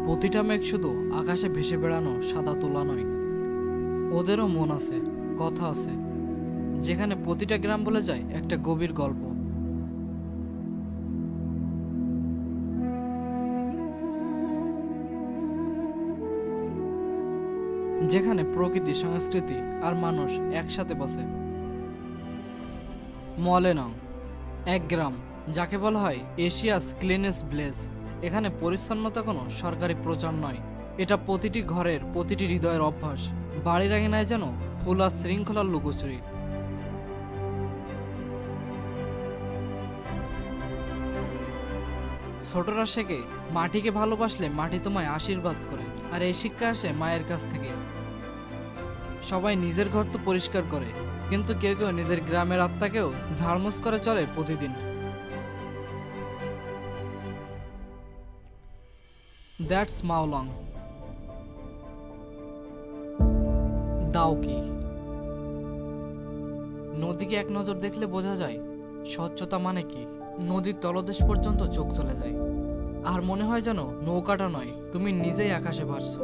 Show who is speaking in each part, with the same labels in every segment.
Speaker 1: প্রতিটা মেঘ শুধু আকাশে ভেসে বেড়ানো সাদা তোলা নয়, ওদেরও মন আছে, কথা আছে, যেখানে প্রতিটা গ্রাম বলে যায় একটা গভীর গল্প। যেখানে প্রকৃতি, সংস্কৃতি আর মানুষ একসাথে বসে। মলেনং, এক গ্রাম যাকে বলা হয় এশিয়াস ক্লিনেস্ট ভিলেজ। এখানে পরিচ্ছন্নতা কোনো সরকারি প্রচার নয়, এটা প্রতিটি ঘরের, প্রতিটি হৃদয়ের অভ্যাস। বাড়ির আঙিনায় যেন ফুল আর শৃঙ্খলার লুকোচুরি। ছোটরা শেখে মাটিকে ভালোবাসলে মাটি তোমায় আশীর্বাদ করে, আর এই শিক্ষা আসে মায়ের কাছ থেকে। সবাই নিজের ঘর তো পরিষ্কার করে, কিন্তু কেউ কেউ নিজের গ্রামের আত্মাকেও ঝাড়মুছ করে চলে প্রতিদিন। দ্যাটস মাওলং। দাওকি। নদীকে এক নজর দেখলে বোঝা যায় স্বচ্ছতা মানে কি। নদীর তলদেশ পর্যন্ত চোখ চলে যায়, আর মনে হয় যেন নৌকাটা নয়, তুমি নিজেই আকাশে ভাসছো।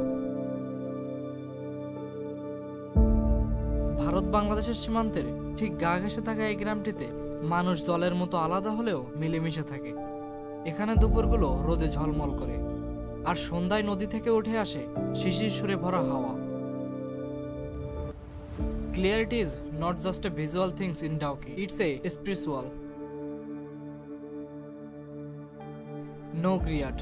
Speaker 1: ভারত বাংলাদেশের সীমান্তের ঠিক গা ঘেঁষে থাকা এই গ্রামটিতে মানুষ জলের মতো আলাদা হলেও মিলেমিশে থাকে। এখানে দুপুরগুলো রোদে ঝলমল করে, আর সন্ধ্যায় নদী থেকে উঠে আসে শিশির সুরে ভরা হাওয়া। Clarity is not just a visual thing in Dauki, it's a spiritual. No Griat,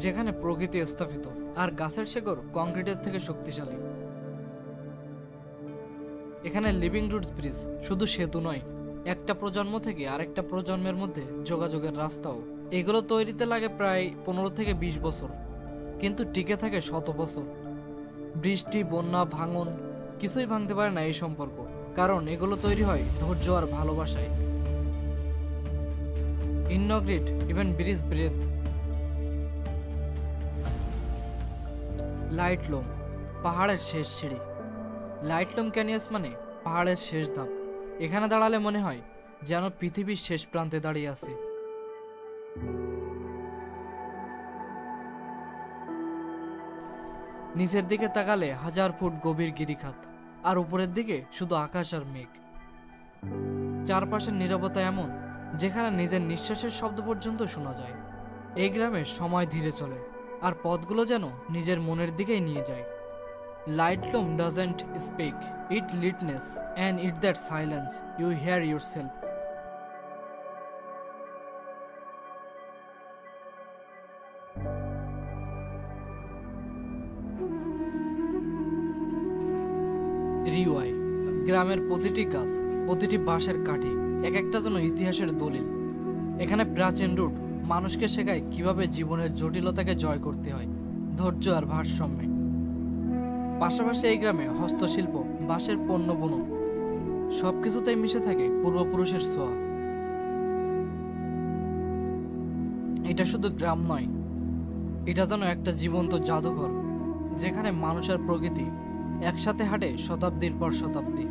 Speaker 1: যেখানে প্রকৃতি স্থাপিত আর গাছের শেকড় কংক্রিটের থেকে শক্তিশালী। এখানে লিভিং রুটস ব্রিজ শুধু সেতু নয়, একটা প্রজন্ম থেকে আরেকটা প্রজন্মের মধ্যে যোগাযোগের রাস্তাও। এগুলো তৈরিতে লাগে প্রায় 15 থেকে 20 বছর, কিন্তু টিকে থাকে শত বছর। বৃষ্টি, বন্যা, ভাঙন কিছুই ভাঙতে পারে না এই সম্পর্ক, কারণ এগুলো তৈরি হয় ধৈর্য আর ভালোবাসায়। Ingrid even bridge breath. লাইটলুম, পাহাড়ের শেষ সিঁড়ি। লাইটলুম ক্যানিয়াস মানে পাহাড়ের শেষ ধাপ। এখানে দাঁড়ালে মনে হয় যেন পৃথিবীর শেষ প্রান্তে দাঁড়িয়ে আছে। নিচের দিকে তাকালে 1000 ফুট গভীর গিরিখাত, আর উপরের দিকে শুধু আকাশ আর মেঘ। চারপাশের নীরবতা এমন যেখানে নিজের নিঃশ্বাসের শব্দ পর্যন্ত শোনা যায়। এই গ্রামে সময় ধীরে চলে, আর পথগুলো যেন নিজের মনের দিকেই নিয়ে যায়। লাইটলুম doesn't speak, it litness, and in that silence you hear yourself. Riwai, গ্রামের প্রতিটি গাছ, প্রতিটি বাঁশের কাঠি এক একটা যেন ইতিহাসের দলিল। এখানে প্রাচীন রুট মানুষকে শেখায় কিভাবে জীবনের জটিলতাকে জয় করতে হয়, ধৈর্য আর ভারসাম্যে। পাশাপাশি এই গ্রামে হস্তশিল্প, বাঁশের পণ্য বুনন সবকিছুতেই মিশে থাকে পূর্বপুরুষের ছোঁয়া। এটা শুধু গ্রাম নয়, এটা যেন একটা জীবন্ত জাদুঘর, যেখানে মানুষ আর প্রকৃতি একসাথে হাঁটে শতাব্দীর পর শতাব্দী।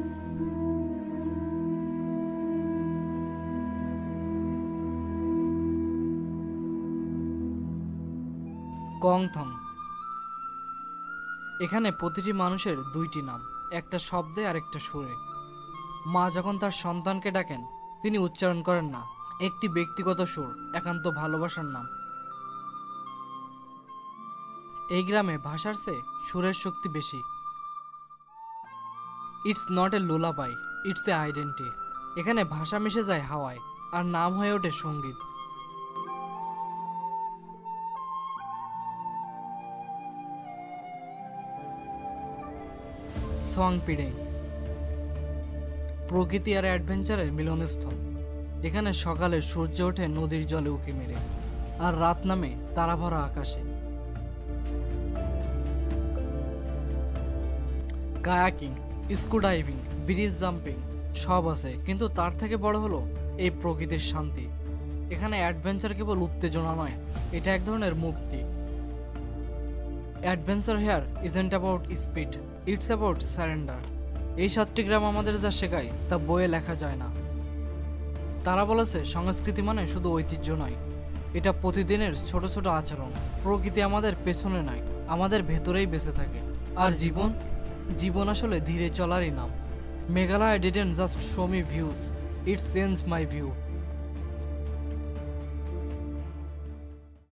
Speaker 1: কংথং। এখানে প্রতিটি মানুষের দুইটি নাম, একটা শব্দে আর একটা সুরে। মা যখন তার সন্তানকে ডাকেন তিনি উচ্চারণ করেন না, একটি ব্যক্তিগত সুর, একান্ত ভালোবাসার নাম। এই গ্রামে ভাষার চেয়ে সুরের শক্তি বেশি। It's not a lullaby, it's a identity. এখানে ভাষা মিশে যায় হাওয়ায়, আর নাম হয়ে ওঠে সঙ্গীত। সোয়াংপিডেং, প্রকৃতি আর অ্যাডভেঞ্চারের মিলনস্থল। এখানে সকালে সূর্য ওঠে নদীর জলে উঁকি মেরে, আর রাত নামে তারা ভরা আকাশে। কায়াকিং, স্কুডাইভিং, ব্রিজ জাম্পিং সব আছে, কিন্তু তার থেকে বড় হলো এই প্রকৃতির শান্তি। এখানে অ্যাডভেঞ্চার কেবল উত্তেজনা নয়, এটা এক ধরনের মুক্তি। Adventure here isn't about speed, it's about surrender. এই 7টি গ্রাম আমাদের যা শেখায় তা বইয়ে লেখা যায় না। তারা বলেছে সংস্কৃতি মানে শুধু ঐতিহ্য নয়, এটা প্রতিদিনের ছোট ছোট আচরণ। প্রকৃতি আমাদের পেছনে নয়, আমাদের ভেতরেই বেঁচে থাকে। আর জীবন জীবন আসলে ধীরে চলারই নাম। Meghalaya didn't just show me views, it change my view.